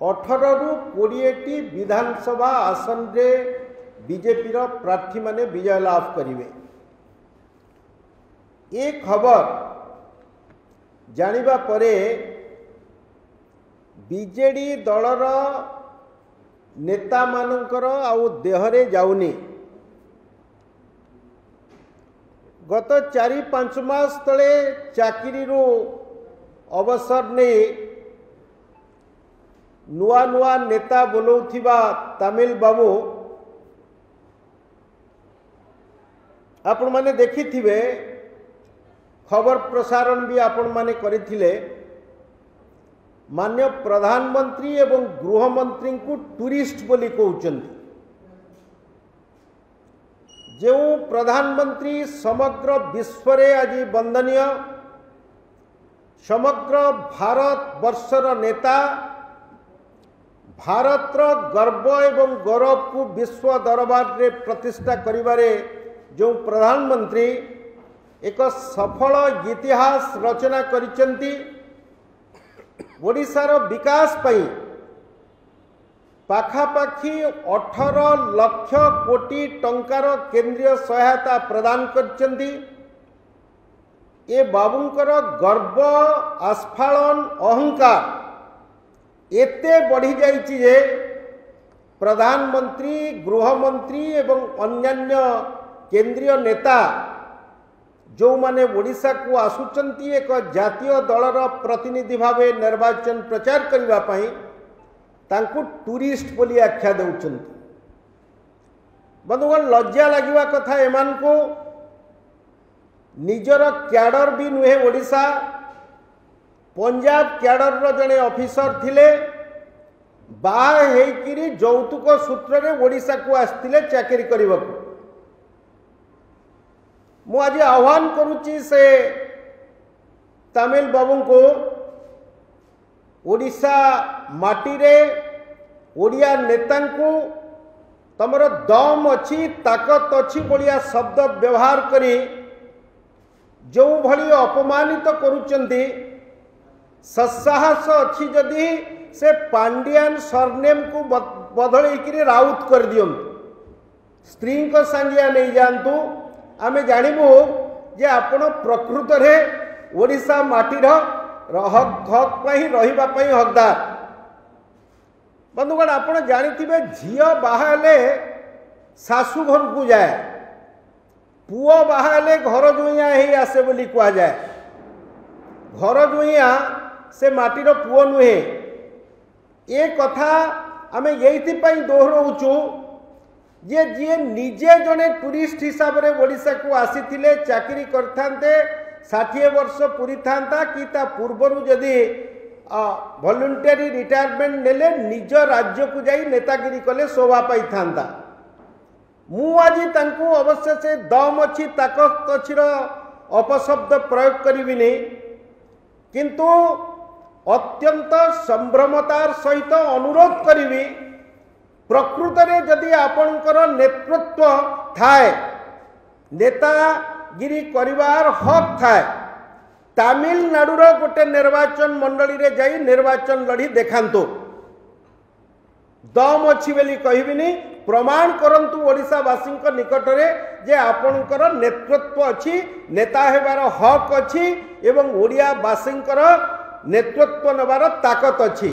18 रु 20 विधानसभा आसन रे बीजेपी प्रार्थी माने विजय लाभ करिवे। ये खबर जानिबा परे बीजेडी दलर नेता मानकर आउ देहरे जाउनी। गत 4-5 मास तले चाकरी अवसर ने नुआ नुआ नेता बोलौथिबा तमिल बाबू आपण माने देखिथिबे, खबर प्रसारण भी आपण माने करिथिले। मान्य प्रधानमंत्री एवं गृहमंत्री को टूरिस्ट बोली कहउचंती। जो प्रधानमंत्री समग्र विश्व रे आज वंदनीय, समग्र भारत वर्षर नेता, भारतर गर्व एवं गौरव को विश्व दरबार रे प्रतिष्ठा करिबारे जो प्रधानमंत्री एक सफल इतिहास रचना करिसेंती। ओडिशार विकास पई पाखापाखी 18 लाख कोटी टंकार केंद्रीय सहायता प्रदान करिसेंती। ए बाबूंकर गर्व, आस्फालन, अहंकार एते बढ़ी जाइछि जे प्रधानमंत्री, गृहमंत्री एवं अन्यान्य केंद्रीय नेता जो माने ओडिशा को आसुचंती एक जातीय दलर प्रतिनिधि भावे निर्वाचन प्रचार करबा पई तांकु टूरिस्ट बोली आख्या दउचंती। बंधुगण, लज्जा लगिवा कथा एमान को। निजर क्याडर भी नुहे ओडिशा, पंजाब क्याडर रो जने ऑफिसर थिले, बाहा हेकिरी जौतुक सूत्र रे ओडिशा को आस्तिले चाकरी करबाकू। मु आज आह्वान करुच्ची से तमिल बाबू को, ओडिशा माटी रे ओडिया नेता को तमर दम अच्छी, ताकत अच्छी बोलिया शब्द व्यवहार करी जो भली अपमानित करुचंती, सत्साहस अच्छी जदि से पांडियान सरनेम को बदल राउत कर दियंतु, स्त्री को संज्ञा नहीं जानतु। आमे जानिबु जे आपण प्रकृत रे ओडिशा माटीर हक पई रहिबा पई हकदार। बंधुगण, आपण जानिथिबे झियो बाहाले सासु घर को जाए, पुओ बाहाले घर जुइया ही आसे बोली कहा जाए। घर जुइया से माटीर पुओ नुहे। ए कथा आमे एइथि पई दोहराउचु जे जी निजे जने टूरिस्ट हिसाब रे ओडिशा को आसीथिले, चाकरी करथांते, 60 वर्ष पूरी थांता कि ता पूर्वरु जदि वॉलंटरी रिटायरमेंट नेले निज राज्य को जाई नेतागिरी कले शोभा पाई थांता। मु आज तांकु अवश्य से दम अच्छी, ताकत अच्छी अपशब्द प्रयोग करिबिनी, किंतु अत्यंत संभ्रमतार सहित अनुरोध करिबी, प्रकृत रे जदि आपणकर नेतृत्व थाए, नेतागिरी करिवार हक थाए, तमिलनाडुर गोटे निर्वाचन मंडली रे जाई निर्वाचन लड़ी देखांतु। दम अच्छी बोली कहबिनी, प्रमाण करंतु ओडिशावासी निकट रे जे आपणकर नेतृत्व अच्छी, नेता हेबार हक अच्छी एवं ओडियावासी नेतृत्व नबार ताकत अच्छी।